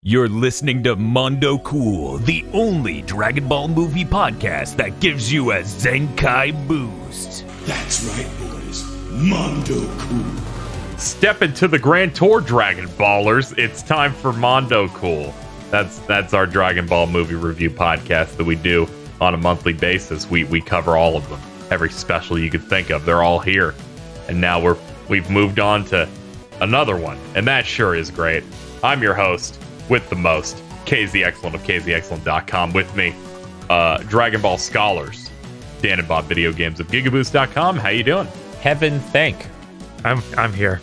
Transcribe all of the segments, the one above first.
You're listening to Mondo Cool, the only Dragon Ball movie podcast that gives you a Zenkai boost. That's right, boys. Mondo Cool. Step into the Grand Tour, Dragon Ballers. It's time for Mondo Cool. That's our Dragon Ball movie review podcast that we do on a monthly basis. We cover all of them. Every special you could think of, they're all here. And now we've moved on to another one, and that sure is great. I'm your host with the most, KZ Excellent of KZExcellent.com. With me, Dragon Ball scholars, Dan and Bob Video Games of GigaBoots.com. How you doing? Heaven thank. I'm here.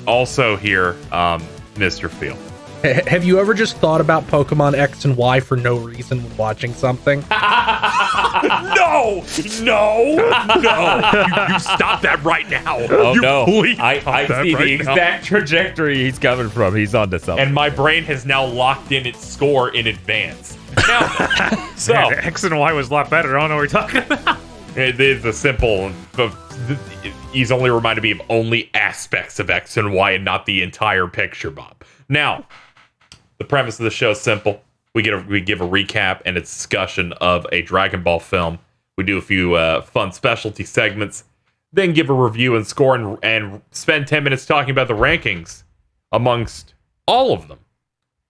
Also here, Mr. Field. Have you ever just thought about Pokemon X and Y for no reason when watching something? No! You stop that right now. Oh, you no. Please I see right the exact trajectory he's coming from. He's onto something. And my brain has now locked in its score in advance. Now, so Man, X and Y was a lot better. I don't know what we're talking about. it is a simple. He's only reminded me of only aspects of X and Y and not the entire picture, Bob. Now, the premise of the show is simple. We give a recap and a discussion of a Dragon Ball film. We do a few fun specialty segments, then give a review and score and spend 10 minutes talking about the rankings amongst all of them.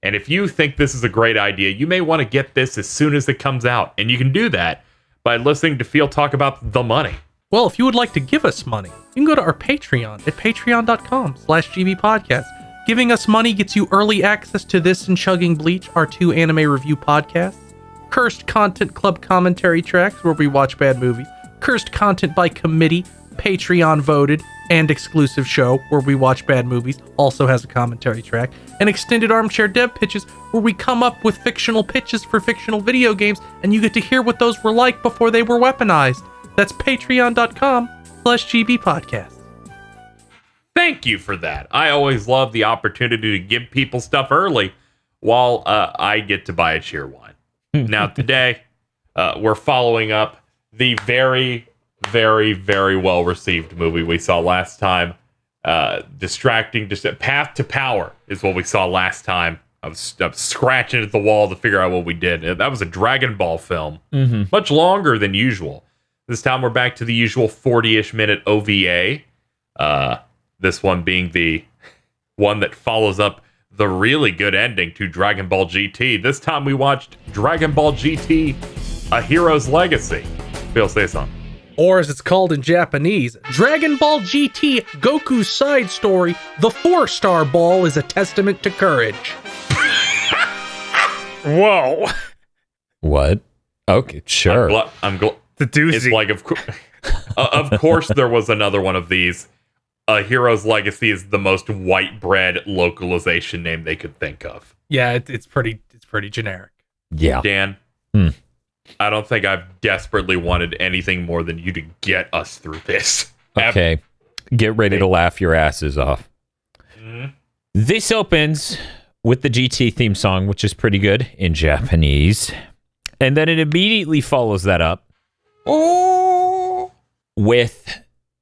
And if you think this is a great idea, you may want to get this as soon as it comes out. And you can do that by listening to Phil talk about the money. Well, if you would like to give us money, you can go to our Patreon at patreon.com/gbpodcast. Giving us money gets you early access to this and Chugging Bleach, our 2 anime review podcasts, Cursed Content Club commentary tracks where we watch bad movies, Cursed Content by Committee, Patreon voted, and exclusive show where we watch bad movies, also has a commentary track, and Extended Armchair Dev Pitches where we come up with fictional pitches for fictional video games and you get to hear what those were like before they were weaponized. That's patreon.com/gbpodcast. Thank you for that. I always love the opportunity to give people stuff early while I get to buy a cheer wine. Now, today, we're following up the very, very, very well-received movie we saw last time. Path to Power is what we saw last time. I was scratching at the wall to figure out what we did. That was a Dragon Ball film, much longer than usual. This time, we're back to the usual 40-ish minute OVA. This one being the one that follows up the really good ending to Dragon Ball GT. This time we watched Dragon Ball GT, A Hero's Legacy. Phil, say something. Or as it's called in Japanese, Dragon Ball GT Goku's side story, The 4-Star Ball is a testament to courage. Whoa. What? Okay, sure. The doozy. It's like, of course there was another one of these. A Hero's Legacy is the most white bread localization name they could think of. Yeah, it's pretty generic. Yeah. Dan, I don't think I've desperately wanted anything more than you to get us through this. Okay. Get ready to laugh your asses off. This opens with the GT theme song, which is pretty good in Japanese. And then it immediately follows that up with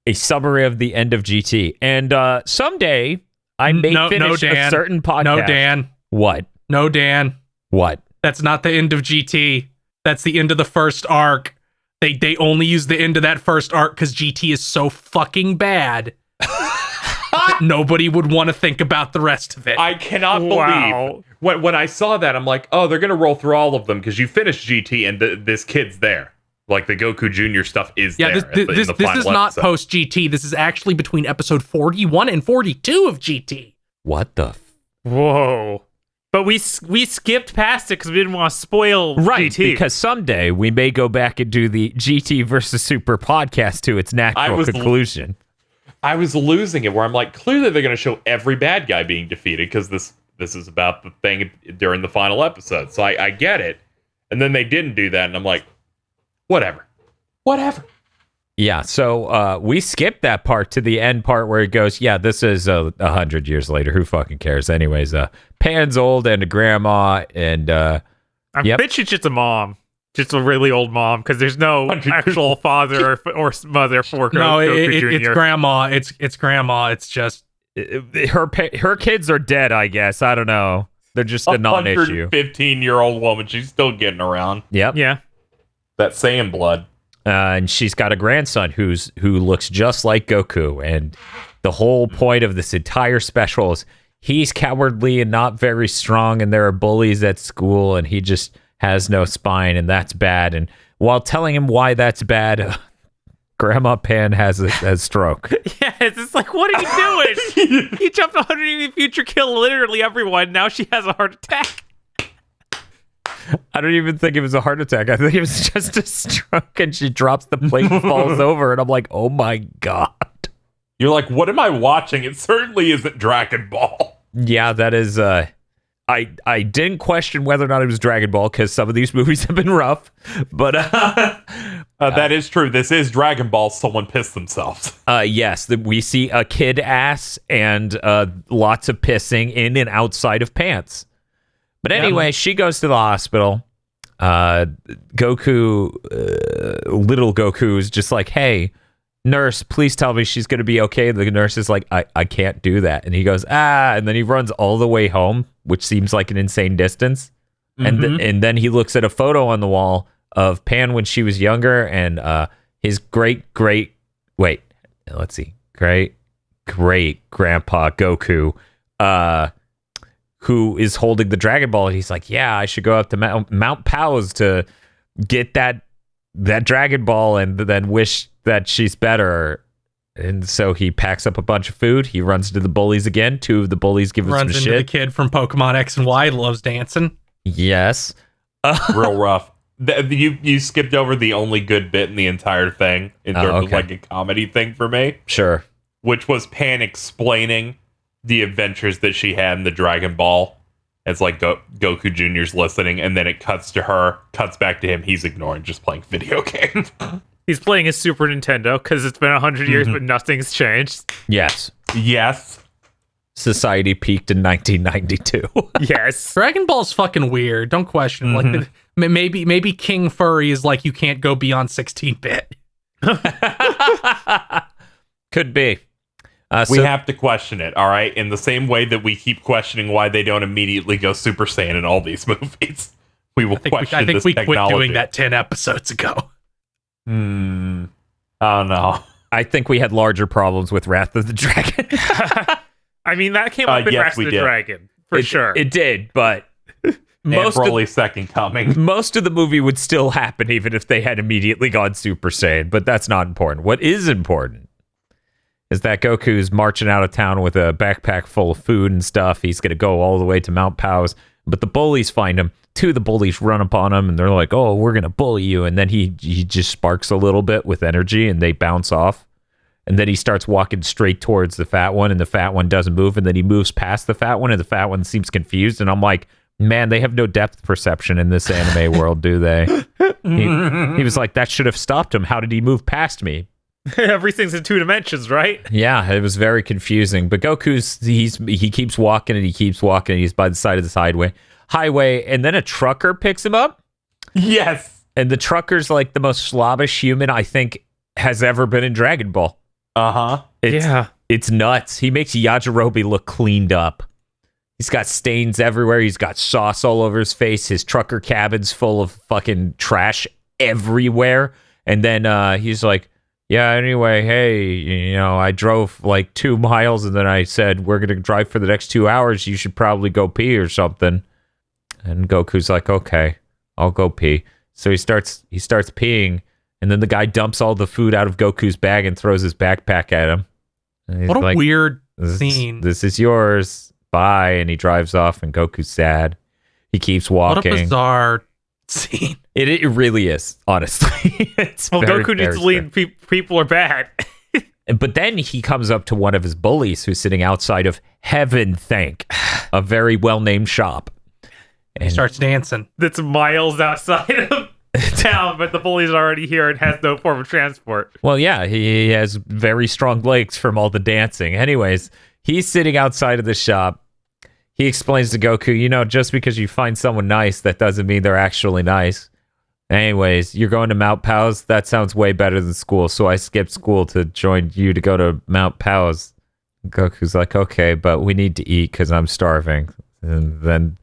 a summary of the end of GT. And someday I may finish a certain podcast. No, Dan. What? No, Dan. What? That's not the end of GT. That's the end of the first arc. They only use the end of that first arc because GT is so fucking bad that nobody would want to think about the rest of it. I cannot believe when I saw that, I'm like, oh, they're going to roll through all of them because you finished GT and this kid's there. Like the Goku Jr. stuff is there. This is not post GT. This is actually between episode 41 and 42 of GT. What the? Whoa. But we skipped past it because we didn't want to spoil right, GT. Because someday we may go back and do the GT versus Super podcast to its natural conclusion. I was losing it where I'm like, clearly they're going to show every bad guy being defeated because this is about the thing during the final episode. So I get it. And then they didn't do that. And I'm like, whatever. Yeah, so we skipped that part to the end part where it goes, yeah, this is 100 years later. Who fucking cares? Anyways, Pan's old and a grandma, and I bet she's just a mom. Just a really old mom, because there's no actual father or mother for Goku Jr. It's grandma. It's grandma. It's just... Her kids are dead, I guess. I don't know. They're just a non-issue. 115-year-old woman. She's still getting around. Yep. Yeah. That Saiyan blood. And she's got a grandson who looks just like Goku. And the whole point of this entire special is he's cowardly and not very strong, and there are bullies at school, and he just has no spine, and that's bad. And while telling him why that's bad, Grandma Pan has a stroke. Yeah, it's just like, what are you doing? He jumped 100 in the future, killed literally everyone. Now she has a heart attack. I don't even think it was a heart attack. I think it was just a stroke, and she drops the plate and falls over, and I'm like, oh my God. You're like, what am I watching? It certainly isn't Dragon Ball. Yeah, that is... I didn't question whether or not it was Dragon Ball, because some of these movies have been rough, but... that is true. This is Dragon Ball. Someone pissed themselves. Yes, we see a kid ass and lots of pissing in and outside of pants. But anyway, she goes to the hospital. Goku, little Goku is just like, hey, nurse, please tell me she's going to be okay. The nurse is like, I can't do that. And he goes, and then he runs all the way home, which seems like an insane distance. Mm-hmm. And then he looks at a photo on the wall of Pan when she was younger, and his great grandpa Goku, who is holding the Dragon Ball, and he's like, yeah, I should go up to Mount Powers to get that Dragon Ball and then wish that she's better. And so he packs up a bunch of food. He runs into the bullies again. Two of the bullies give him some shit. Runs into the kid from Pokemon X and Y, loves dancing. Yes. Real rough. You skipped over the only good bit in the entire thing in terms of like a comedy thing for me. Sure. Which was Pan explaining the adventures that she had in the Dragon Ball. It's like Goku Jr.'s listening, and then it cuts back to him. He's ignoring, just playing video games. He's playing his Super Nintendo because it's been 100 years, but nothing's changed. Yes. Yes. Society peaked in 1992. Yes. Dragon Ball's fucking weird. Don't question. Like maybe King Furry is like, you can't go beyond 16-bit. Could be. We have to question it, all right? In the same way that we keep questioning why they don't immediately go Super Saiyan in all these movies. We will question this technology. I think we quit doing that 10 episodes ago. Oh, no. I think we had larger problems with Wrath of the Dragon. I mean, that came up in yes, Wrath of the Dragon, for sure. It did, but... Most and Broly's second coming. Most of the movie would still happen even if they had immediately gone Super Saiyan, but that's not important. What is important is that Goku's marching out of town with a backpack full of food and stuff. He's going to go all the way to Mount Powers, but the bullies find him. Two of the bullies run up on him, and they're like, oh, we're going to bully you. And then he just sparks a little bit with energy, and they bounce off. And then he starts walking straight towards the fat one, and the fat one doesn't move. And then he moves past the fat one, and the fat one seems confused. And I'm like, man, they have no depth perception in this anime world, do they? He was like, that should have stopped him. How did he move past me? Everything's in 2 dimensions, right? Yeah, it was very confusing. But he keeps walking and he keeps walking. And he's by the side of this highway, and then a trucker picks him up. Yes. And the trucker's like the most slobbish human I think has ever been in Dragon Ball. Uh-huh. It's nuts. He makes Yajirobe look cleaned up. He's got stains everywhere. He's got sauce all over his face. His trucker cabin's full of fucking trash everywhere. And then he's like, yeah, anyway, hey, I drove like 2 miles and then I said, we're going to drive for the next 2 hours. You should probably go pee or something. And Goku's like, okay, I'll go pee. So he starts peeing, and then the guy dumps all the food out of Goku's bag and throws his backpack at him. What a weird scene. This is yours. Bye. And he drives off, and Goku's sad. He keeps walking. What a bizarre scene. It really is, honestly. Goku needs to lead people are bad. But then he comes up to one of his bullies who's sitting outside of Heaven Thank, a very well-named shop. And he starts dancing. That's miles outside of town, but the bully's already here and has no form of transport. Well, yeah, he has very strong legs from all the dancing. Anyways, he's sitting outside of the shop. He explains to Goku, just because you find someone nice, that doesn't mean they're actually nice. Anyways, you're going to Mount Powers? That sounds way better than school, so I skipped school to join you to go to Mount Powers. Goku's like, okay, but we need to eat because I'm starving. And then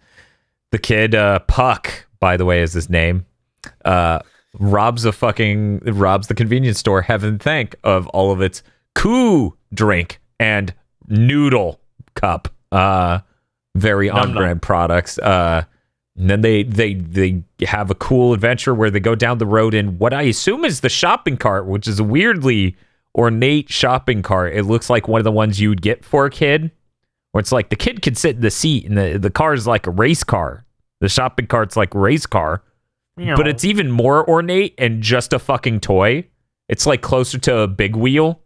The kid, Puck, by the way, is his name. Robs the convenience store, heaven thank, of all of its Koo drink and noodle cup. Very on-brand products. And then they have a cool adventure where they go down the road in what I assume is the shopping cart, which is a weirdly ornate shopping cart. It looks like one of the ones you would get for a kid, where it's like the kid could sit in the seat and the car is like a race car. The shopping cart's like a race car, but it's even more ornate and just a fucking toy. It's like closer to a big wheel,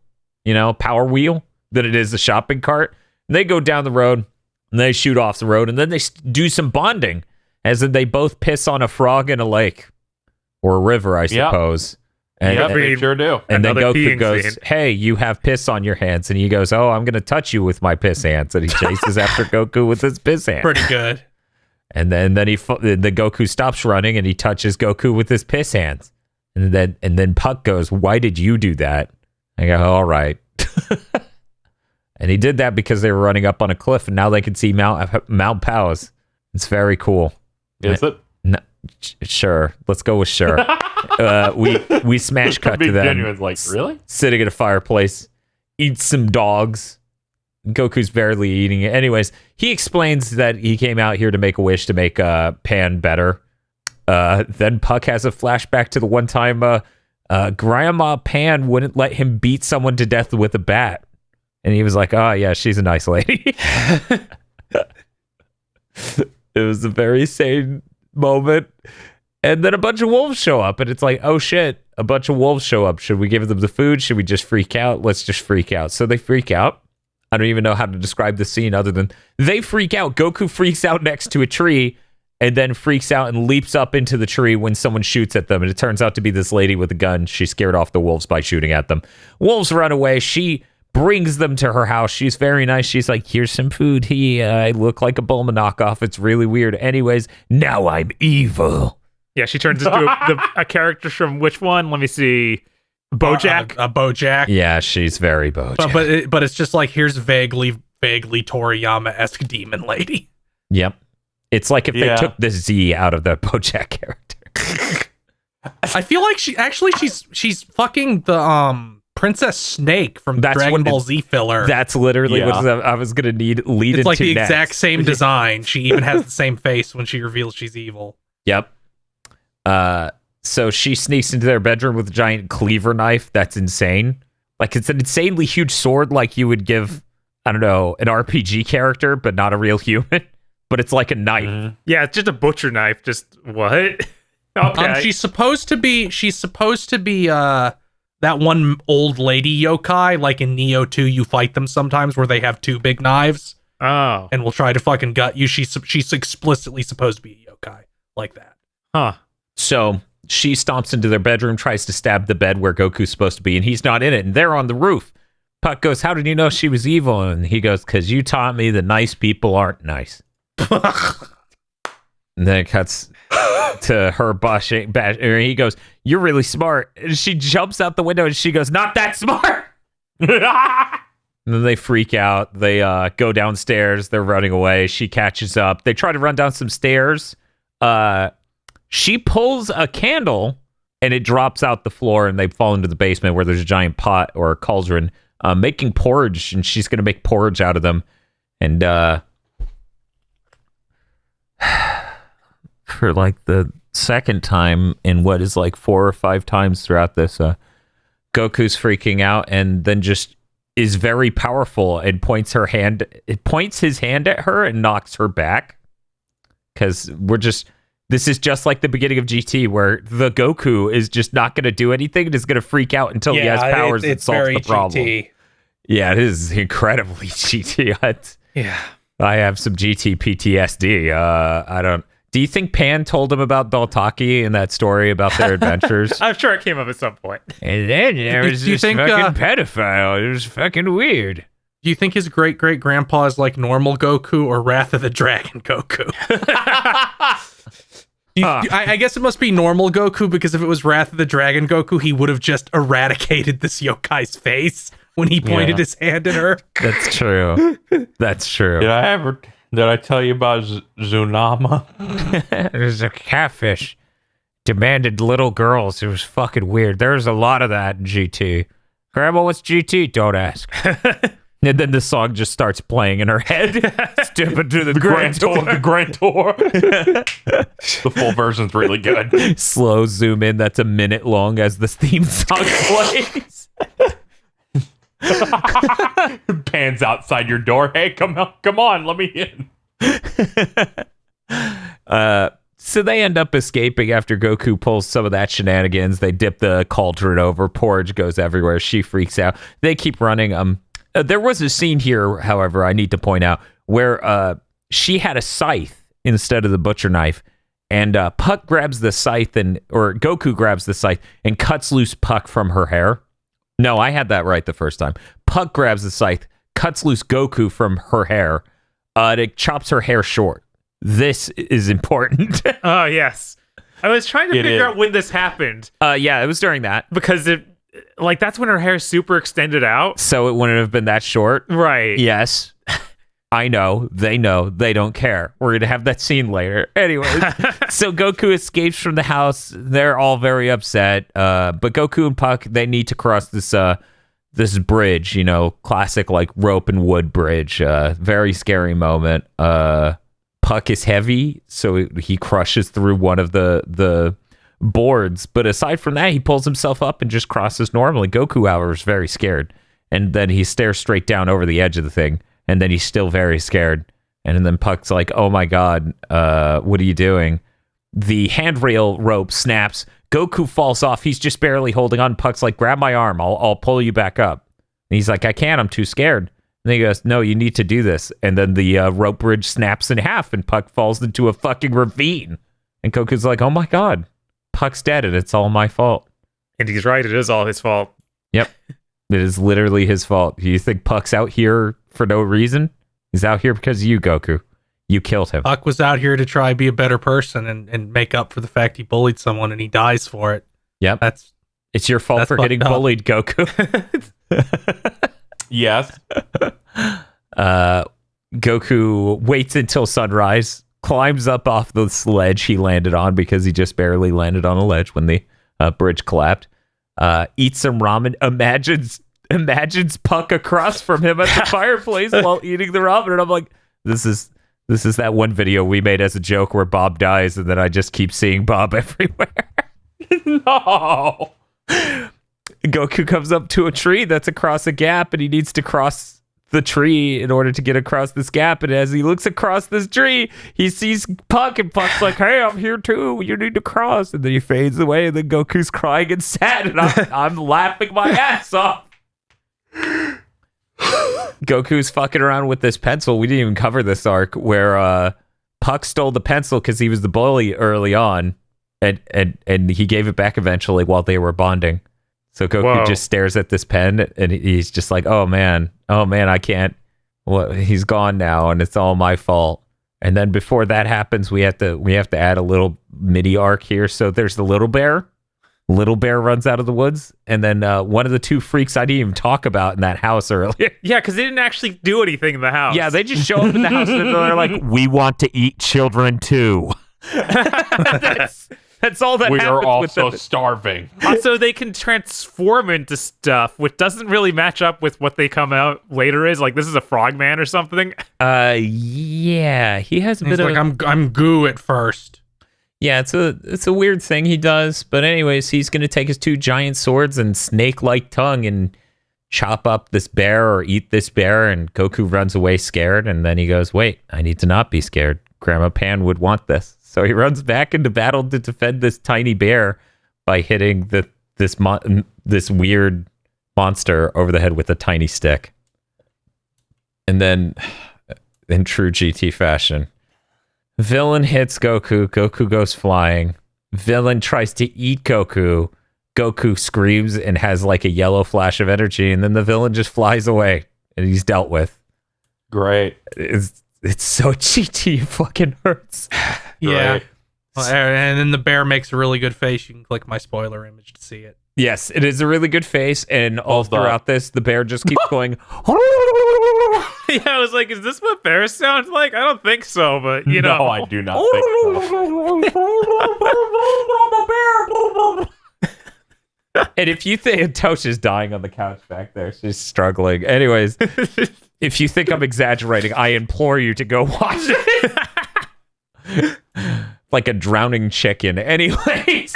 power wheel, than it is a shopping cart. And they go down the road and they shoot off the road, and then they do some bonding, as in they both piss on a frog in a lake or a river, I suppose. And they sure do. And then Another Goku peeing goes, scene. "Hey, you have piss on your hands." And he goes, "Oh, I'm going to touch you with my piss hands." And he chases after Goku with his piss hands. Pretty good. And then the Goku stops running and he touches Goku with his piss hands. And then Puck goes, "Why did you do that?" I go, "All right." And he did that because they were running up on a cliff, and now they can see Mount Powers. It's very cool. Is it? No, sure. Let's go with sure. We smash cut to them. Genuine, like, really? Sitting at a fireplace, eat some dogs. Goku's barely eating it. Anyways, he explains that he came out here to make a wish to make Pan better. Then Puck has a flashback to the one time Grandma Pan wouldn't let him beat someone to death with a bat. And he was like, "Oh, yeah, she's a nice lady." It was a very sane moment. And then a bunch of wolves show up, and it's like, oh shit, a bunch of wolves show up. Should we give them the food? Should we just freak out? Let's just freak out. So they freak out. I don't even know how to describe the scene other than they freak out. Goku freaks out next to a tree and then freaks out and leaps up into the tree when someone shoots at them. And it turns out to be this lady with a gun. She scared off the wolves by shooting at them. Wolves run away. She brings them to her house. She's very nice. She's like, "Here's some food. I look like a Bulma knockoff. It's really weird. Anyways, now I'm evil." Yeah, she turns into a character from which one? Let me see. BoJack. A BoJack. Yeah, she's very BoJack. But it's just like, here's vaguely Toriyama-esque demon lady. Yep. It's like if they took the Z out of the BoJack character. I feel like she's fucking the Princess Snake from Dragon Ball Z filler. That's literally what I was gonna lead it's into like the next. exact same design. She even has the same face when she reveals she's evil. Yep. So she sneaks into their bedroom with a giant cleaver knife. That's insane. Like, it's an insanely huge sword, like you would give, I don't know, an RPG character, but not a real human. But it's like a knife. Mm-hmm. Yeah, it's just a butcher knife. Just what? Okay. She's supposed to be that one old lady yokai, like in Neo 2, you fight them sometimes where they have two big knives Oh. and will try to fucking gut you. She's explicitly supposed to be a yokai like that. Huh. So she stomps into their bedroom, tries to stab the bed where Goku's supposed to be, and he's not in it, and they're on the roof. Puck goes, "How did you know she was evil?" And he goes, "'Cause you taught me that nice people aren't nice." And then it cuts to her bashing. He goes, "You're really smart." And she jumps out the window and she goes, "Not that smart." And then they freak out. They go downstairs. They're running away. She catches up. They try to run down some stairs. She pulls a candle and it drops out the floor, and they fall into the basement where there's a giant pot or a cauldron making porridge, and she's going to make porridge out of them. And for like the second time in what is like 4 or 5 times throughout this, Goku's freaking out and then just is very powerful and points his hand at her and knocks her back. Because this is just like the beginning of GT, where the Goku is just not going to do anything and is going to freak out until he has powers and solves the problem. GT. Yeah, it is incredibly GT. Yeah. I have some GT PTSD. I don't. Do you think Pan told him about Daltaki and that story about their adventures? I'm sure it came up at some point. And then there was Do you this think, fucking pedophile. It was fucking weird. Do you think his great-great-grandpa is like normal Goku or Wrath of the Dragon Goku? I guess it must be normal Goku, because if it was Wrath of the Dragon Goku, he would have just eradicated this yokai's face when he pointed his hand at her. That's true. That's true. Did I ever Did I tell you about Zunama? There's a catfish. Demanded little girls. It was fucking weird. There's a lot of that in GT. Grandma, what's GT? Don't ask. And then the song just starts playing in her head. Step into the grand tour. The Grand Tour. The full version's really good. Slow zoom in. That's a minute long as the theme song plays. Pans outside your door. Hey, come on, let me in. So they end up escaping after Goku pulls some of that shenanigans. They dip the cauldron over. Porridge goes everywhere. She freaks out. They keep running. There was a scene here, however, I need to point out, where she had a scythe instead of the butcher knife, and Puck grabs the scythe, or Goku grabs the scythe and cuts loose Puck from her hair. No, I had that right the first time. Puck grabs the scythe, cuts loose Goku from her hair, and it chops her hair short. This is important. Oh, yes. I was trying to figure out when this happened. Yeah, it was during that. Because that's when her hair is super extended out. So it wouldn't have been that short. Right. Yes. I know. They don't care. We're going to have that scene later. Anyways, so Goku escapes from the house. They're all very upset. But Goku and Puck, they need to cross this bridge, classic like rope and wood bridge. Very scary moment. Puck is heavy, so he crushes through one of the boards. But aside from that, he pulls himself up and just crosses normally. Goku, however, is very scared. And then he stares straight down over the edge of the thing. And then he's still very scared. And then Puck's like, oh my God, what are you doing? The handrail rope snaps. Goku falls off. He's just barely holding on. Puck's like, grab my arm. I'll pull you back up. And he's like, I can't. I'm too scared. And he goes, no, you need to do this. And then the rope bridge snaps in half and Puck falls into a fucking ravine. And Goku's like, oh my God, Puck's dead and it's all my fault. And he's right. It is all his fault. Yep. It is literally his fault. You think Puck's out here for no reason? He's out here because of you, Goku. You killed him. Puck was out here to try be a better person and make up for the fact he bullied someone and he dies for it. Yep. It's your fault for getting bullied, Goku. Yes. Goku waits until sunrise, climbs up off the ledge he landed on because he just barely landed on a ledge when the bridge collapsed. Eats some ramen. Imagines Puck across from him at the fireplace while eating the ramen, and I'm like, this is that one video we made as a joke where Bob dies, and then I just keep seeing Bob everywhere. No. Goku comes up to a tree that's across a gap, and he needs to cross the tree in order to get across this gap. And as he looks across this tree, he sees Puck, and Puck's like, hey, I'm here too. You need to cross. And then he fades away, and then Goku's crying and sad, and I'm laughing my ass off. Goku's fucking around with this pencil. We didn't even cover this arc where Puck stole the pencil because he was the bully early on, and he gave it back eventually while they were bonding. So Goku just stares at this pen, and he's just like, oh man, I can't. Well, he's gone now, and it's all my fault. And then before that happens, we have to add a little mini arc here. So there's the little bear. Little bear runs out of the woods, and then one of the two freaks I didn't even talk about in that house earlier. Yeah, because they didn't actually do anything in the house. Yeah, they just show up in the house, and they're like, we want to eat children too. That's all that we happens. We are also with them. starving. Also, they can transform into stuff, which doesn't really match up with what they come out later is. Like, this is a frogman or something. Yeah, he has a bit of. I'm goo at first. Yeah, it's a weird thing he does. But anyways, he's gonna take his two giant swords and snake-like tongue and chop up this bear or eat this bear. And Goku runs away scared, and then he goes, "Wait, I need to not be scared. Grandma Pan would want this." So he runs back into battle to defend this tiny bear by hitting this weird monster over the head with a tiny stick. And then, in true GT fashion, villain hits Goku. Goku goes flying. Villain tries to eat Goku. Goku screams and has like a yellow flash of energy, and then the villain just flies away, and he's dealt with. Great. It's so GT, it fucking hurts. Yeah. Right. Well, and then the bear makes a really good face. You can click my spoiler image to see it. Yes, it is a really good face, and all throughout this, the bear just keeps going. Yeah, I was like, is this what bear sounds like? I don't think so, but you know. No, I do not think so. And if you think Tosh is dying on the couch back there, she's struggling. Anyways, if you think I'm exaggerating, I implore you to go watch it. Like a drowning chicken. Anyways.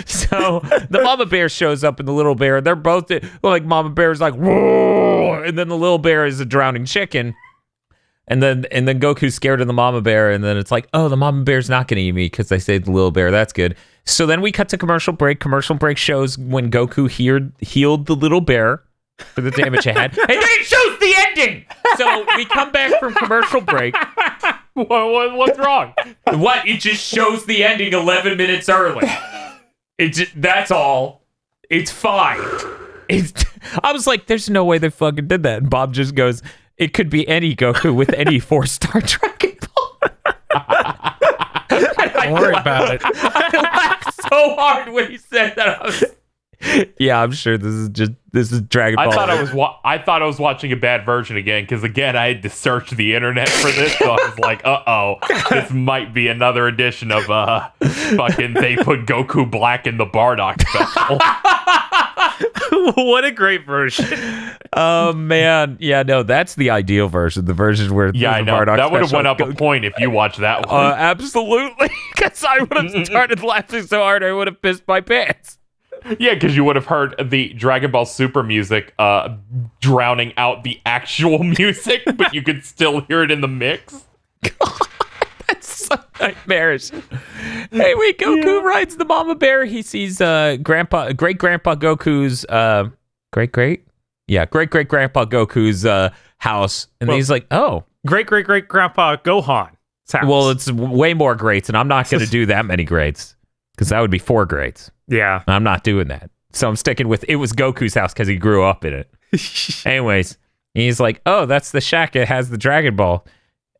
So the mama bear shows up and the little bear, they're both like mama bear's like, whoa, and then the little bear is a drowning chicken. And then Goku's scared of the mama bear, and then it's like, oh, the mama bear's not gonna eat me because I saved the little bear. That's good. So then we cut to commercial break. Commercial break shows when Goku healed the little bear for the damage it had. And then it shows the ending. So we come back from commercial break. What's wrong? What? It just shows the ending 11 minutes early. That's all. It's fine. I was like, there's no way they fucking did that. And Bob just goes, it could be any Goku with any 4-star Dragon Ball. Don't worry about it. I laughed so hard when he said that. Yeah, I'm sure this is Dragon Ball. I thought I was watching a bad version again because again I had to search the internet for this, so I was like, this might be another edition of fucking they put Goku Black in the Bardock special. What a great version. Oh man, yeah, no, that's the ideal version. The version where I know Bardock that would have went up Goku. a point if you watched that one. Absolutely, because I would have started laughing so hard I would have pissed my pants. Yeah, because you would have heard the Dragon Ball Super music drowning out the actual music, but you could still hear it in the mix. God, that's so nightmarish. Hey, wait, Goku rides the mama bear. He sees great grandpa Goku's great grandpa Goku's house, and he's like, oh, Great grandpa Gohan's house. well, it's way more greats, and I'm not going to do that many greats because that would be 4 greats. yeah. I'm not doing that. So I'm sticking with it was Goku's house because he grew up in it. Anyways, he's like, oh, that's the shack. It has the Dragon Ball.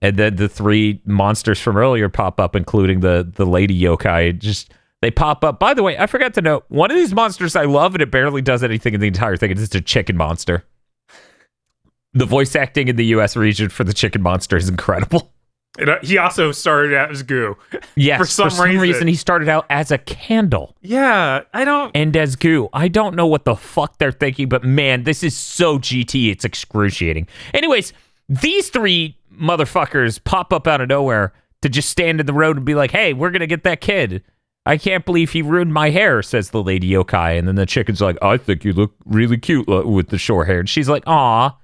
And then the 3 monsters from earlier pop up, including the lady yokai. They pop up. By the way, I forgot to note, one of these monsters I love, and it barely does anything in the entire thing. It's just a chicken monster. The voice acting in the U.S. region for the chicken monster is incredible. He also started out as goo. Yes, for some reason he started out as a candle. Yeah, I don't. And as goo. I don't know what the fuck they're thinking, but man, this is so GT, it's excruciating. Anyways, these 3 motherfuckers pop up out of nowhere to just stand in the road and be like, hey, we're gonna get that kid. I can't believe he ruined my hair, says the lady yokai. And then the chicken's like, I think you look really cute with the short hair. And she's like, aw.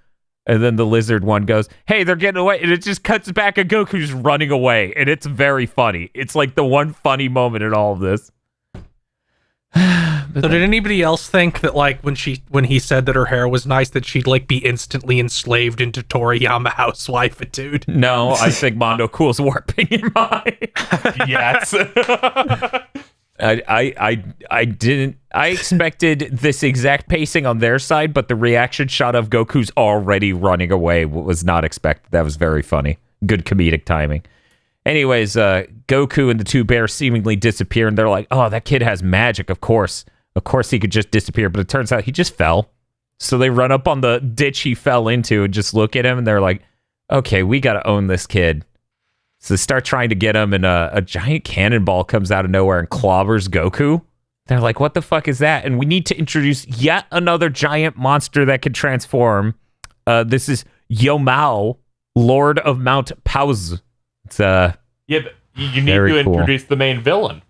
And then the lizard one goes, hey, they're getting away. And it just cuts back and Goku's running away. And it's very funny. It's like the one funny moment in all of this. So did anybody else think that like when he said that her hair was nice that she'd like be instantly enslaved into Toriyama housewifitude? No, I think Mondo Cool's warping your mind. Yes. I didn't. I expected this exact pacing on their side, but the reaction shot of Goku's already running away was not expected. That was very funny. Good comedic timing. Anyways, Goku and the 2 bears seemingly disappear, and they're like, "Oh, that kid has magic. Of course he could just disappear." But it turns out he just fell. So they run up on the ditch he fell into and just look at him, and they're like, "Okay, we got to own this kid." So they start trying to get him, and a giant cannonball comes out of nowhere and clobbers Goku. They're like, what the fuck is that? And we need to introduce yet another giant monster that can transform. This is Yomao, Lord of Mount Pauz. It's yeah, but you need to introduce the main villain.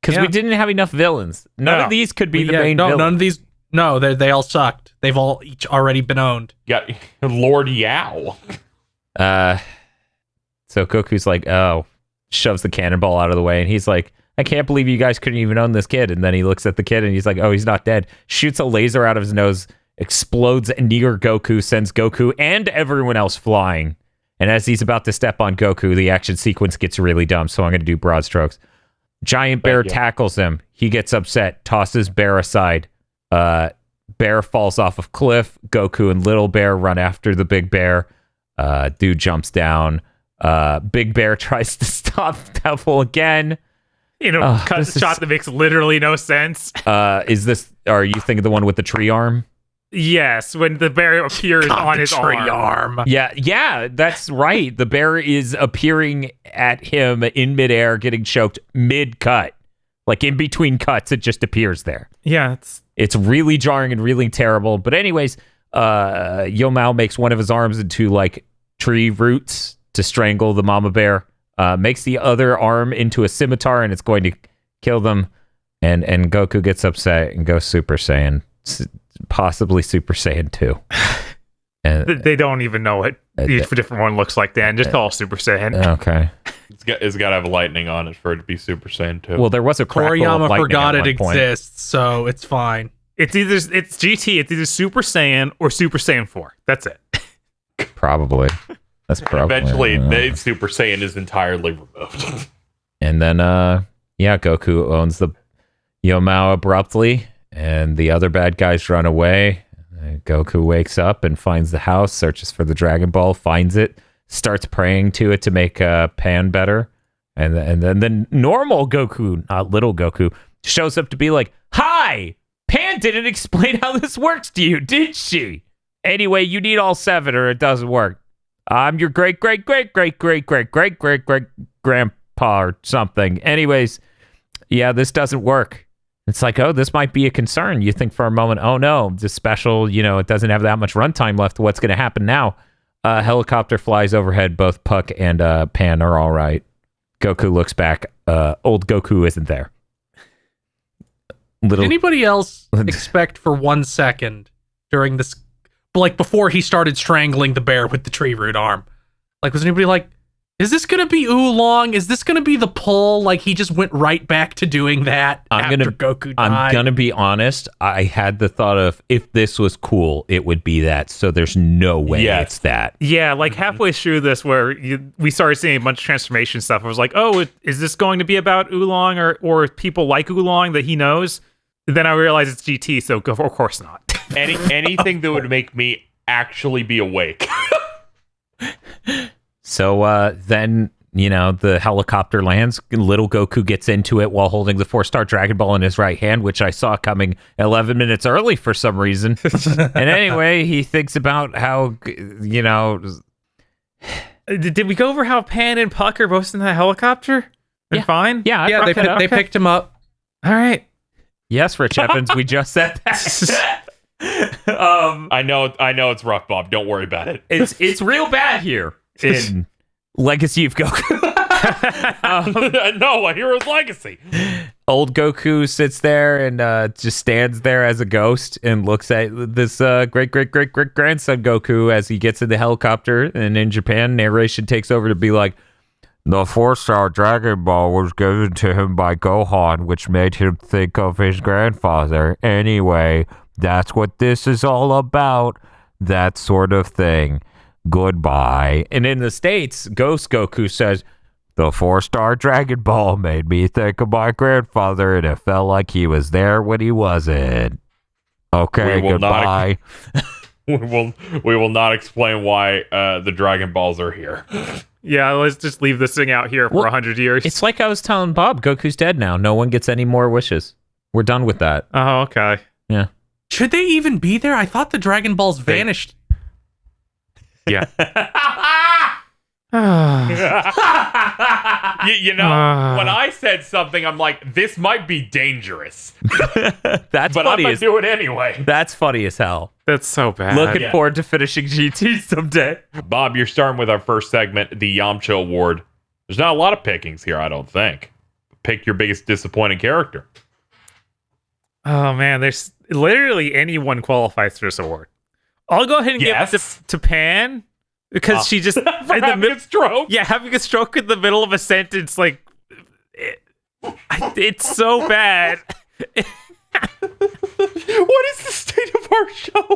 Because we didn't have enough villains. None of these could be the main villain. None of these. No, they all sucked. They've all each already been owned. Got Lord Yao. So Goku's like, oh, shoves the cannonball out of the way, and he's like, I can't believe you guys couldn't even own this kid. And then he looks at the kid and he's like, oh, he's not dead. Shoots a laser out of his nose, explodes near Goku, sends Goku and everyone else flying. And as he's about to step on Goku, the action sequence gets really dumb, so I'm going to do broad strokes. Giant bear tackles him. He gets upset, tosses bear aside. Bear falls off of cliff. Goku and little bear run after the big bear. Dude jumps down. Big bear tries to stop Devil again. You know, cut the shot that makes literally no sense. Are you thinking the one with the tree arm? Yes, when the bear appears on his arm. Yeah, that's right. The bear is appearing at him in midair, getting choked mid-cut. Like in between cuts, it just appears there. Yeah, It's really jarring and really terrible. But anyways, Yo Mao makes one of his arms into like tree roots to strangle the mama bear. Makes the other arm into a scimitar, and it's going to kill them. And Goku gets upset and goes Super Saiyan, possibly Super Saiyan 2. And they don't even know what each different one looks like then. Just call it Super Saiyan. Okay. It's got to have lightning on it for it to be Super Saiyan 2. Well, there was a crackle of Toriyama lightning forgot at it one point. exists, so it's fine. It's GT. It's either Super Saiyan or Super Saiyan 4. That's it. Probably. That's probably. Eventually, the Super Saiyan is entirely removed. And then, Goku owns the Yo Mao abruptly, and the other bad guys run away. Goku wakes up and finds the house, searches for the Dragon Ball, finds it, starts praying to it to make Pan better. And then the normal Goku, not little Goku, shows up to be like, "Hi! Pan didn't explain how this works to you, did she? Anyway, you need all 7 or it doesn't work. I'm your great grandpa or something. Anyways, yeah, this doesn't work." It's like, oh, this might be a concern. You think for a moment, oh no, this special, it doesn't have that much runtime left. What's going to happen now? A helicopter flies overhead. Both Puck and Pan are all right. Goku looks back. Old Goku isn't there. Did anybody else expect for 1 second during this, like before he started strangling the bear with the tree root arm? Like, was anybody like, is this going to be Oolong? Is this going to be the pull? Like, he just went right back to doing that after Goku died? I'm going to be honest. I had the thought of, if this was cool, it would be that. So there's no way it's that. Yeah, like halfway through this where we started seeing a bunch of transformation stuff. I was like, oh, is this going to be about Oolong or people like Oolong that he knows? And then I realized it's GT, so of course not. Anything that would make me actually be awake. So then, the helicopter lands. Little Goku gets into it while holding the 4-star Dragon Ball in his right hand, which I saw coming 11 minutes early for some reason. And anyway, he thinks about how, Did we go over how Pan and Puck are both in the helicopter? And fine? Yeah, they picked him up. All right. Yes, Rich Evans, we just said that. I know it's rough, Bob. Don't worry about it. It's real bad here in Legacy of Goku. No, a hero's legacy. Old Goku sits there and just stands there as a ghost and looks at this great grandson Goku as he gets in the helicopter. And in Japan, narration takes over to be like, the 4-star Dragon Ball was given to him by Gohan, which made him think of his grandfather. Anyway, that's what this is all about. That sort of thing. Goodbye. And in the States, Ghost Goku says, the 4-star Dragon Ball made me think of my grandfather, and it felt like he was there when he wasn't. Okay, goodbye. We will not explain why the Dragon Balls are here. Yeah, let's just leave this thing out here for 100 years. It's like I was telling Bob, Goku's dead now. No one gets any more wishes. We're done with that. Oh, okay. Yeah. Should they even be there? I thought the Dragon Balls vanished. Yeah. When I said something, I'm like, this might be dangerous. But I'm going to do it anyway. That's funny as hell. That's so bad. Looking forward to finishing GT someday. Bob, you're starting with our first segment, the Yamcha Award. There's not a lot of pickings here, I don't think. Pick your biggest disappointing character. Oh, man. There's literally anyone qualifies for this award. I'll go ahead and give it to Pan because she just having a stroke. Yeah, having a stroke in the middle of a sentence, like it's so bad. What is the state of our show?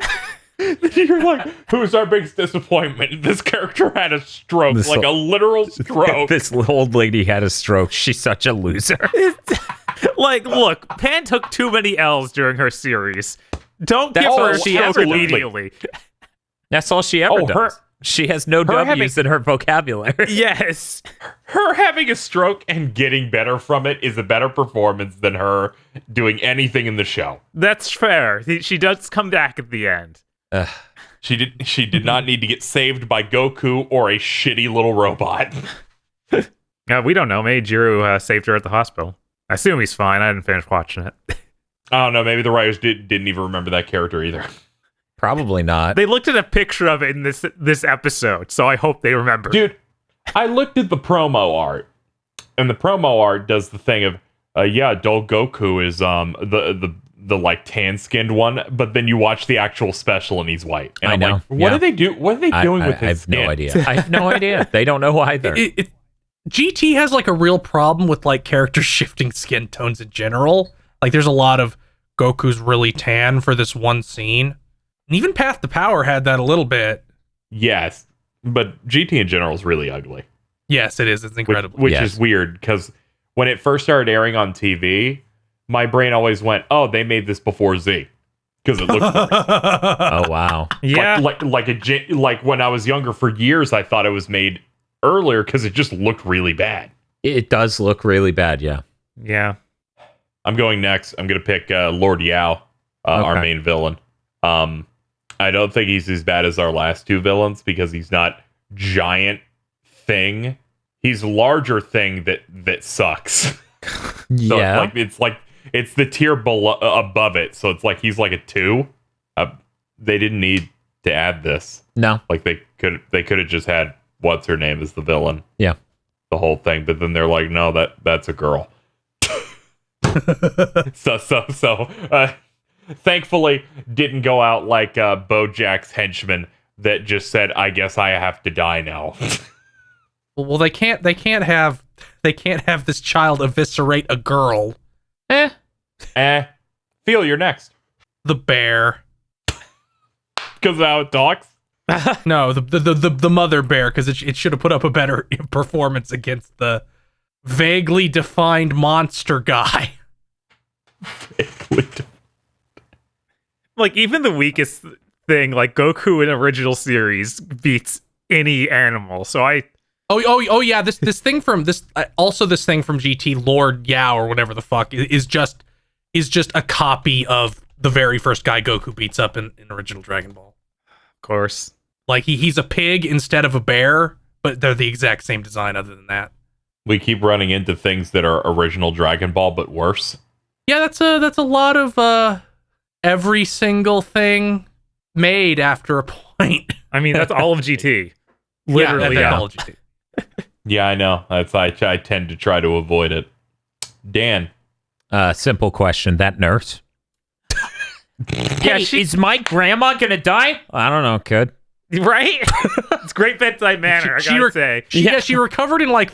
You're like, who's our biggest disappointment? This character had a stroke, like a literal stroke. This old lady had a stroke. She's such a loser. Like, look, Pan took too many L's during her series. Don't give her a stroke immediately. That's all she ever does. She has no W's in her vocabulary. Yes. Her having a stroke and getting better from it is a better performance than her doing anything in the show. That's fair. She does come back at the end. She did not need to get saved by Goku or a shitty little robot. We don't know. Maybe Jiru saved her at the hospital. I assume he's fine. I didn't finish watching it. I don't know. Maybe the writers didn't even remember that character either. Probably not. They looked at a picture of it in this episode, so I hope they remember. Dude, I looked at the promo art, and the promo art does the thing of, adult Goku is the like tan skinned one, but then you watch the actual special and he's white. And I I'm know. like, what are they doing with his I have skin? no idea. I have no idea. They don't know either. GT has like a real problem with like characters shifting skin tones in general. Like there's a lot of Goku's really tan for this one scene. And even Path to Power had that a little bit. Yes, but GT in general is really ugly. Yes, it is. It's incredible. Which is weird, because when it first started airing on TV, my brain always went, oh, they made this before Z. Because it looked Oh, wow. Yeah. like when I was younger for years, I thought it was made earlier because it just looked really bad. It does look really bad, yeah. Yeah. I'm going next. I'm going to pick Lord Yao, our Okay. main villain. I don't think he's as bad as our last two villains because he's not giant thing. He's larger thing that sucks. So Yeah. it's the tier below above it. So it's like he's like a 2. They didn't need to add this. No. Like they could have just had what's her name as the villain. Yeah. The whole thing, but then they're like, no, that's a girl. so thankfully didn't go out like BoJack's henchman that just said, I guess I have to die now. Well, they can't have this child eviscerate a girl. Feel you're next. The bear. Because how it talks. No, the mother bear, because it should have put up a better performance against the vaguely defined monster guy. Like, even the weakest thing, like Goku in original series beats any animal. So Oh yeah, this thing from this this thing from GT, Lord Yao or whatever the fuck, is just a copy of the very first guy Goku beats up in original Dragon Ball. of course. Like he's a pig instead of a bear, but they're the exact same design other than that. We keep running into things that are original Dragon Ball but worse. Yeah, that's a lot of every single thing made after a point. I mean, that's all of GT. Literally, that's yeah. all GT. Yeah, I know. I tend to try to avoid it. Dan. Simple question. That nurse? Yeah, Hey, is my grandma gonna die? I don't know, kid. Right? It's great bedside manner, I gotta say. She recovered in like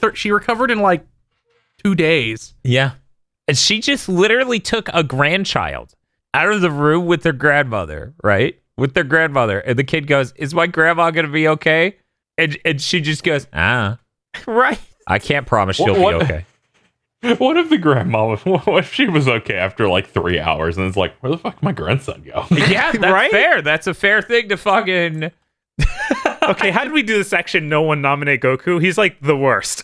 2 days. Yeah. And she just literally took a grandchild out of the room with their grandmother, right? With their grandmother. And the kid goes, is my grandma going to be okay? And she just goes, Right? I can't promise she'll be okay. What if the grandma, what if she was okay after like 3 hours and it's like, where the fuck did my grandson go? Yeah, that's Right? fair. That's a fair thing to fucking... Okay, how did we do the section no one nominate Goku? He's like the worst.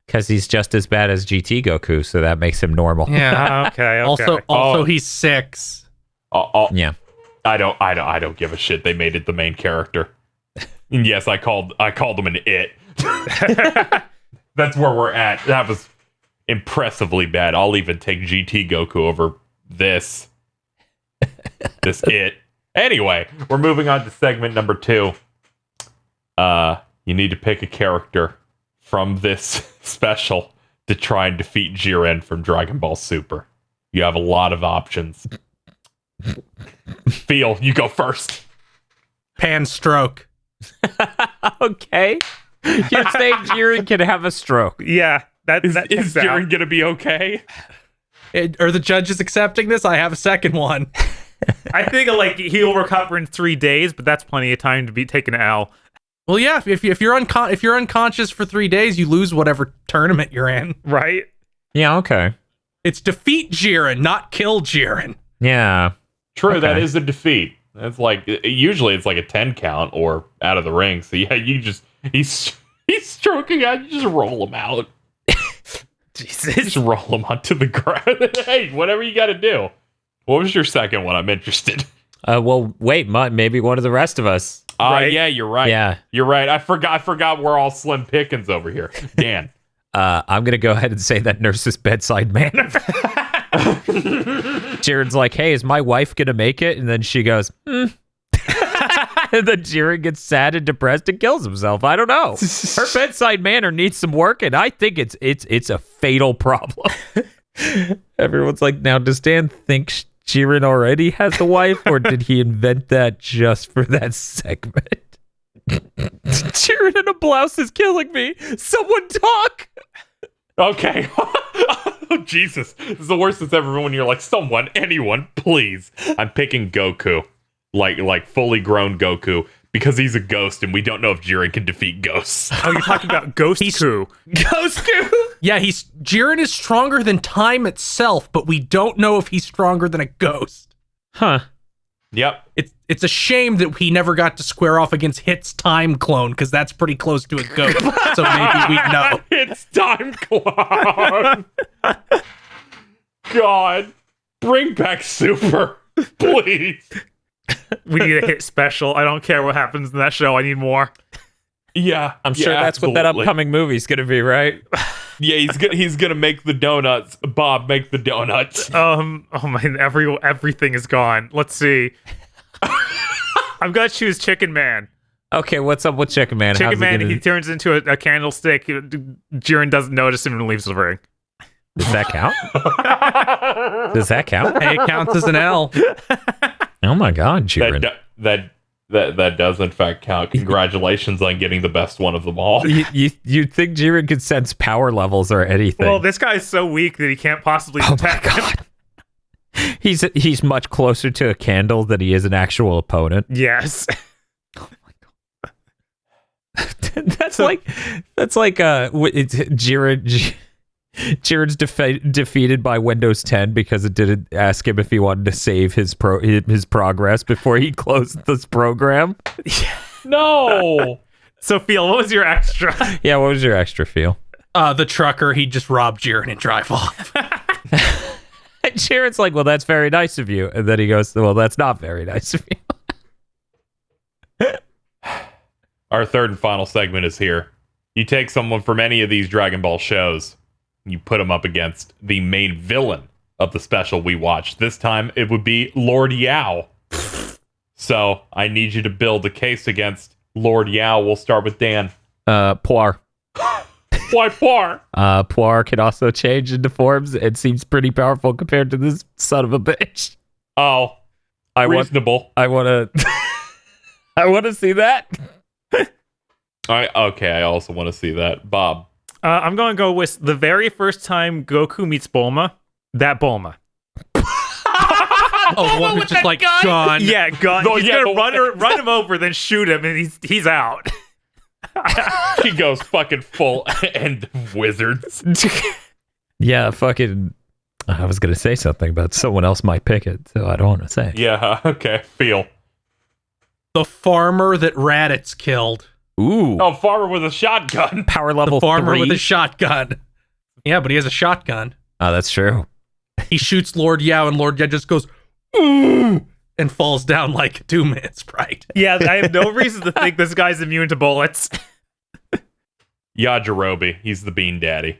Because he's just as bad as GT Goku, so that makes him normal. Yeah. Okay. Also, he's 6. Yeah. I don't give a shit. They made it the main character. And yes, I called him an it. That's where we're at. That was impressively bad. I'll even take GT Goku over this it. Anyway, we're moving on to segment number 2. You need to pick a character from this special to try and defeat Jiren from Dragon Ball Super. You have a lot of options. Feel, you go first. Pan stroke. Okay. You're saying Jiren can have a stroke. Yeah. Is Is Jiren gonna be okay? Are the judges accepting this? I have a second one. I think like he'll recover in 3 days, but that's plenty of time to be taking an L. Well, yeah. If you're unconscious for 3 days, you lose whatever tournament you're in. Right? Yeah, okay. It's defeat Jiren, not kill Jiren. Yeah. True, Okay. that is a defeat. It's like usually it's like a 10 count or out of the ring. So yeah, he's stroking out. You just roll him out. Jesus. Just roll him onto the ground. Hey, whatever you got to do. What was your second one? I'm interested. Well, wait, maybe one of the rest of us. Right. Yeah, you're right. Yeah. You're right. I forgot we're all slim pickings over here. Dan. I'm gonna go ahead and say that nurse's bedside manner. Jared's like, "Hey, is my wife gonna make it?" And then she goes, And then Jared gets sad and depressed and kills himself. I don't know. Her bedside manner needs some work, and I think it's a fatal problem. Everyone's like, "Now, does Dan think Jiren already has a wife, or did he invent that just for that segment?" Jiren in a blouse is killing me. Someone talk. Okay. Oh, Jesus. This is the worst it's ever been when you're like, someone, anyone, please. I'm picking Goku. Like fully grown Goku. Because he's a ghost and we don't know if Jiren can defeat ghosts. Oh, you're talking about Ghost Coup. Ghost Coup? Yeah, Jiren is stronger than time itself, but we don't know if he's stronger than a ghost. Huh. Yep. It's a shame that he never got to square off against Hit's time clone, because that's pretty close to a ghost. So maybe we'd know. It's time clown. God. Bring back Super. Please. We need a hit special. I don't care what happens in that show. I need more. Yeah. I'm sure that's what that upcoming movie's gonna be, right? Yeah, he's gonna make the donuts. Bob, make the donuts. Oh my, everything is gone. Let's see. I'm gonna choose Chicken Man. Okay, what's up with Chicken Man? Chicken How's Man, gonna... he turns into a candlestick. Jiren doesn't notice him and leaves the ring. Does that count? Does that count? Hey, it counts as an L. Oh my God, Jiren. That does in fact count. Congratulations on getting the best one of them all. You'd think Jiren could sense power levels or anything. Well, this guy's so weak that he can't possibly oh my attack him. God. He's much closer to a candle than he is an actual opponent. Yes. That's like it's Jiren's defeated by Windows 10 because it didn't ask him if he wanted to save his progress before he closed this program. No. So, Phil, what was your extra? Yeah, what was your extra, Feel? The trucker, he just robbed Jiren and drive off. And Jiren's like, well, that's very nice of you. And then he goes, well, that's not very nice of you. Our third and final segment is here. You take someone from any of these Dragon Ball shows, you put them up against the main villain of the special we watched. This time, it would be Lord Yao. So, I need you to build a case against Lord Yao. We'll start with Dan. Poir. Why Poir? Poir can also change into forms. It seems pretty powerful compared to this son of a bitch. Oh, reasonable. I want to see that. I also want to see that. Bob. I'm going to go with the very first time Goku meets Bulma. That Bulma. Oh, the one who's just like gone. Yeah, gone. He's going to run him over, then shoot him, and he's out. He goes fucking full end wizards. Yeah, fucking. I was gonna say something, but someone else might pick it, so I don't want to say. Yeah, okay. Feel. The farmer that Raditz killed. Ooh. Oh, farmer with a shotgun. Power level The farmer 3. with a shotgun. Yeah, but he has a shotgun. Oh, that's true. He shoots Lord Yao, and Lord Yao just goes, ooh, and falls down like a 2-minute sprite. Yeah, I have no reason to think this guy's immune to bullets. Yajirobe. He's the bean daddy.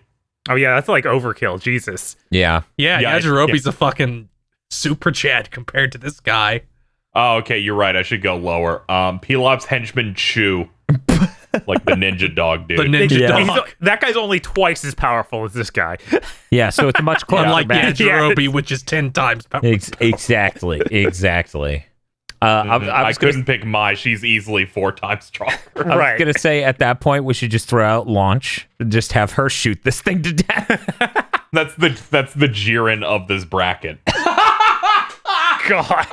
Oh, yeah, that's like overkill. Jesus. Yeah. Yeah, Yeah, Yajirobe's a fucking super Chad compared to this guy. Oh, okay, you're right. I should go lower. Pilaf's henchman Chu. Like the ninja dog dude. The ninja dog. That guy's only twice as powerful as this guy. Yeah, so it's a much closer Unlike match. Yajirobe, which is 10 times powerful. Exactly. I couldn't pick Mai. She's easily 4 times stronger. I was gonna say at that point we should just throw out Launch and just have her shoot this thing to death. That's the Jiren of this bracket. God.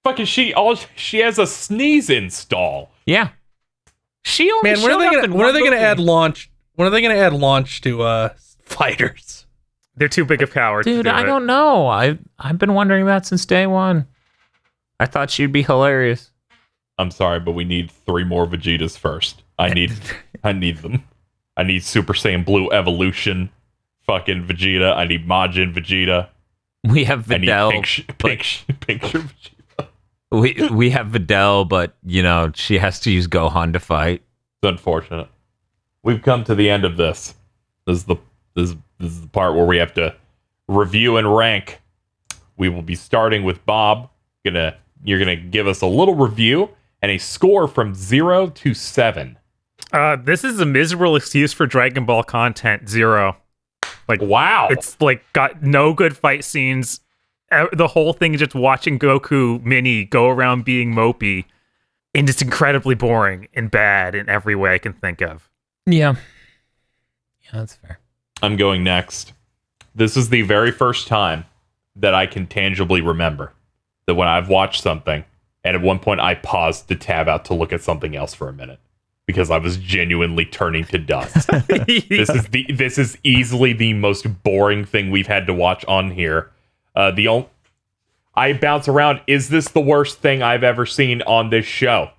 Fucking she has a sneeze install. Yeah. She only Man, when are they gonna add launch? When are they gonna add launch to fighters? They're too big of cowards. Dude, to do I it. don't know. I've been wondering that since day one. I thought she'd be hilarious. I'm sorry, but we need 3 more Vegetas first. I need them. I need Super Saiyan Blue Evolution, fucking Vegeta. I need Majin Vegeta. We have Videl. I need pink Vegeta. We have Videl, but she has to use Gohan to fight. It's unfortunate. We've come to the end of this. This is the part where we have to review and rank. We will be starting with Bob. You're gonna give us a little review and a score from 0 to 7. This is a miserable excuse for Dragon Ball content. 0. Like, wow, it's like got no good fight scenes. The whole thing is just watching Goku Mini go around being mopey, and it's incredibly boring and bad in every way I can think of. Yeah, that's fair. I'm going next. This is the very first time that I can tangibly remember that when I've watched something, and at one point I paused to tab out to look at something else for a minute because I was genuinely turning to dust. This is easily the most boring thing we've had to watch on here. I bounce around. Is this the worst thing I've ever seen on this show?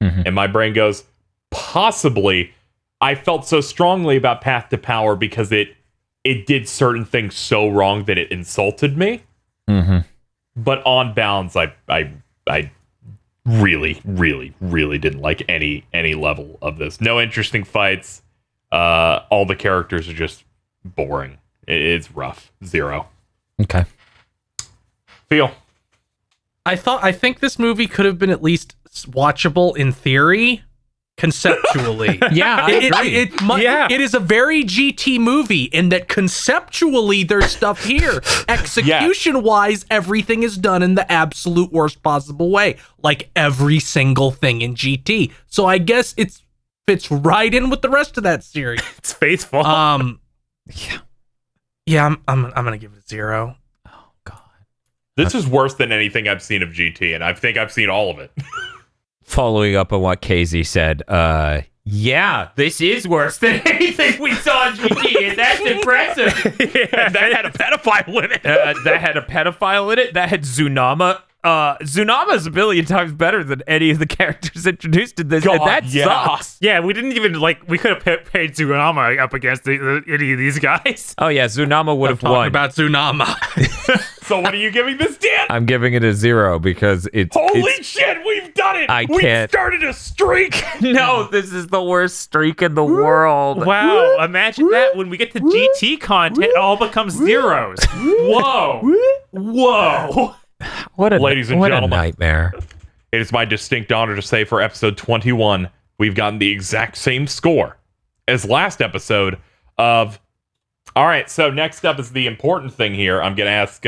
Mm-hmm. And my brain goes, possibly. I felt so strongly about Path to Power because it did certain things so wrong that it insulted me. Mm-hmm. But on balance, I really, really, really didn't like any level of this. No interesting fights. All the characters are just boring. It's rough. 0. Okay. Feel. I think this movie could have been at least watchable in theory, conceptually. Yeah, I agree. It is a very GT movie in that conceptually there's stuff here. Execution-wise, everything is done in the absolute worst possible way, like every single thing in GT. So I guess it fits right in with the rest of that series. It's faithful. Yeah, I'm gonna give it a 0. This is worse than anything I've seen of GT, and I think I've seen all of it. Following up on what Casey said, yeah, this is worse than anything we saw in GT, and that's impressive. Yeah, that had a pedophile in it. That had a pedophile in it. That had Tsunama. Tsunama's a billion times better than any of the characters introduced in this, and that sucks. Yeah, we didn't even, we could have paid Tsunama up against any of these guys. Oh yeah, Tsunama would have won. About Tsunama. So what are you giving this, Dan? I'm giving it a 0 because it's... Holy shit, we've done it! We've started a streak! No, this is the worst streak in the world. Wow, imagine that. When we get to GT content, it all becomes zeros. Whoa. Whoa. Ladies and gentlemen, a nightmare. It is my distinct honor to say for episode 21, we've gotten the exact same score as last episode of... All right, so next up is the important thing here. I'm going to ask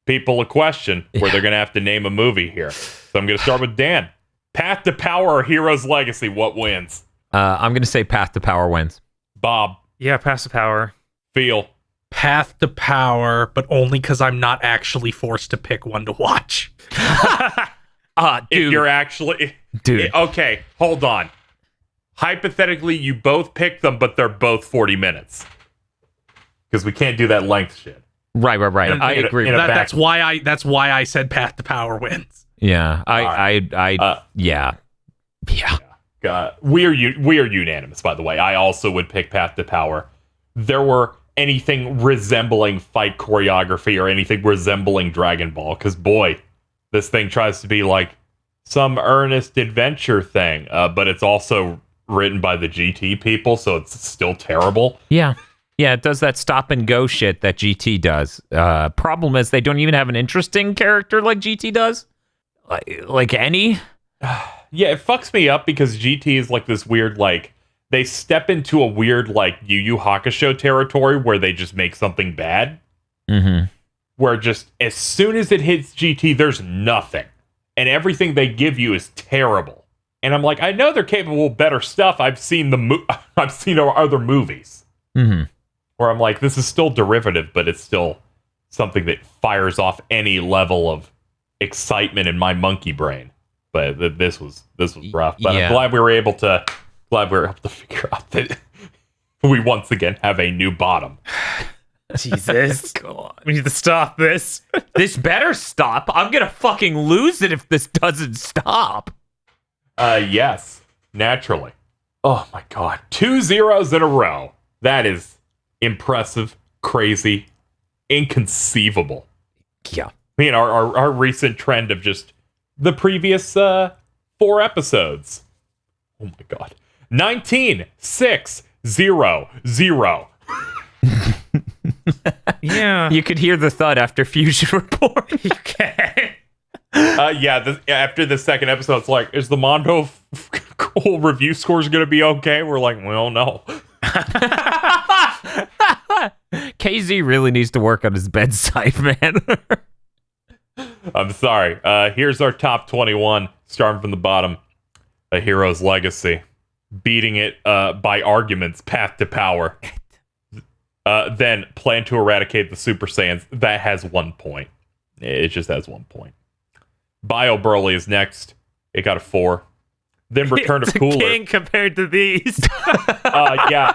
people a question where they're going to have to name a movie here. So I'm going to start with Dan. Path to Power or Hero's Legacy, what wins? I'm going to say Path to Power wins. Bob. Yeah, Path to Power. Feel. Path to Power, but only because I'm not actually forced to pick one to watch. Dude. If you're actually... Dude. Okay, hold on. Hypothetically, you both pick them, but they're both 40 minutes. Because we can't do that length shit. Right. I agree with that. That's why I said Path to Power wins. Yeah, yeah. We are unanimous, by the way. I also would pick Path to Power. There were anything resembling fight choreography or anything resembling Dragon Ball, because boy, this thing tries to be like some earnest adventure thing, but it's also written by the GT people, so it's still terrible. Yeah, it does that stop and go shit that GT does. Problem is they don't even have an interesting character like GT does. Like any? Yeah, it fucks me up because GT is like this weird, they step into a weird, Yu Yu Hakusho territory where they just make something bad. Mm-hmm. Where just as soon as it hits GT, there's nothing. And everything they give you is terrible. And I'm like, I know they're capable of better stuff. I've seen I've seen our other movies. Mm-hmm. Where I'm like, this is still derivative, but it's still something that fires off any level of excitement in my monkey brain. But this was rough. But yeah. I'm glad we were able to figure out that we once again have a new bottom. Jesus. God. We need to stop this. This better stop. I'm gonna fucking lose it if this doesn't stop. Yes, naturally. Oh my god. 2 zeros in a row. That is impressive, crazy, inconceivable. Yeah. I mean, our recent trend of just the previous 4 episodes. Oh my god. 19, 6, 0, 0. Yeah. You could hear the thud after Fusion Report. You can. After the second episode, it's like, is the Mondo cool review scores going to be okay? We're like, well, no. KZ really needs to work on his bedside, man. I'm sorry. Here's our top 21, starting from the bottom. A Hero's Legacy. Beating it by arguments, Path to Power. Then Plan to Eradicate the Super Saiyans. That has 1 point. It just has 1 point. Bio Broly is next. It got a 4. Then Return of It's a Cooler. king compared to these. Then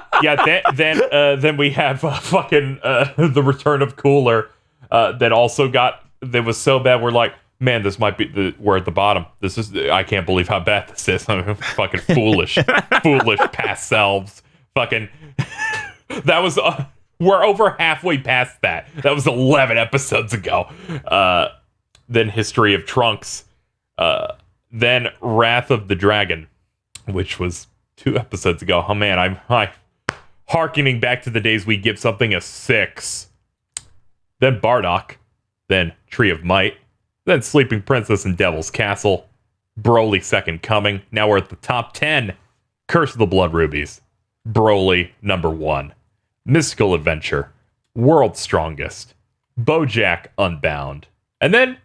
we have the Return of Cooler that also that was so bad. We're like, man, this might be we're at the bottom. I can't believe how bad this is. I'm fucking foolish past selves. Fucking that was we're over halfway past that. That was 11 episodes ago. Then History of Trunks. Then Wrath of the Dragon, which was 2 episodes ago. Oh man, I'm harkening back to the days we give something a 6. Then Bardock. Then Tree of Might. Then Sleeping Princess and Devil's Castle. Broly Second Coming. Now we're at the top 10. Curse of the Blood Rubies. Broly number 1. Mystical Adventure. World's Strongest. BoJack Unbound. And then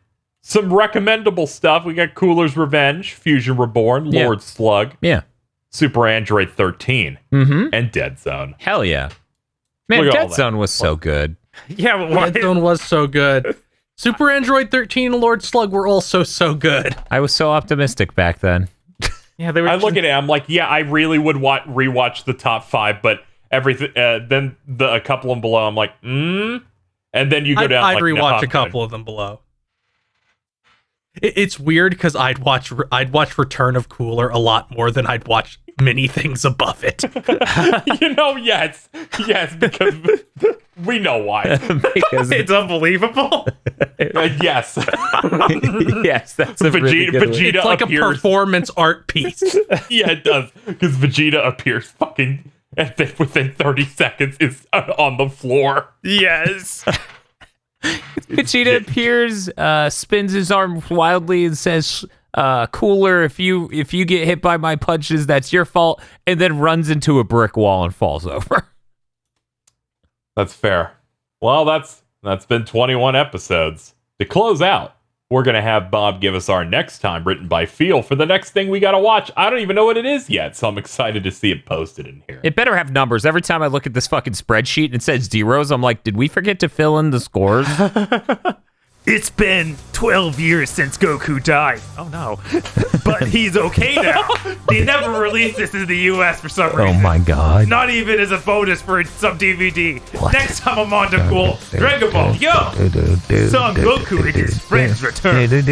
some recommendable stuff. We got Cooler's Revenge, Fusion Reborn, Yeah. Lord Slug, Yeah. Super Android 13, and Dead Zone. Hell yeah. Man, Look at all Dead that. Zone was so good. Yeah, but why? Red Zone was so good. Super Android 13 and Lord Slug were also so good. I was so optimistic back then. Yeah, they were. I look at it, I'm like, yeah, I really would rewatch the top 5, but everything. Then a couple of them below, I'm like, and then you go down. I'd like, rewatch nah, a couple of them below. It's weird because I'd watch Return of Cooler a lot more than I'd watch many things above it. Yes, because we know why. Because It's unbelievable. Yes, yes, that's a really good one. Vegeta It's like a appears. performance art piece. Yeah, it does, because Vegeta appears fucking, and then within 30 seconds is on the floor. Yes. Vegeta appears, spins his arm wildly and says, "Cooler, if you get hit by my punches, that's your fault," and then runs into a brick wall and falls over. That's fair. Well, that's been 21 episodes. To close out, we're going to have Bob give us our next time written by Feel for the next thing we got to watch. I don't even know what it is yet, so I'm excited to see it posted in here. It better have numbers. Every time I look at this fucking spreadsheet and it says zeros, I'm like, did we forget to fill in the scores? It's been 12 years since Goku died. Oh no. But he's okay now. They never released this in the US for some reason. Oh my god. Not even as a bonus for some DVD. Next time I'm on to Cool, Dragon Ball, yo! Son Goku and his friends return. This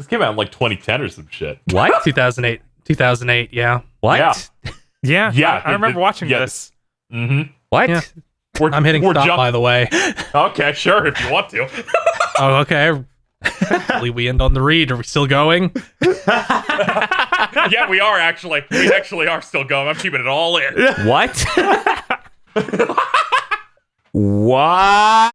came out in like 2010 or some shit. What? 2008, yeah. What? Yeah. Yeah, I remember watching yeah. this. Mm-hmm. What? Yeah. We're, I'm hitting we're stop, by the way. Okay, sure, if you want to. Oh, okay. Hopefully we end on the read. Are we still going? Yeah, we are actually. We actually are still going. I'm keeping it all in. What? What?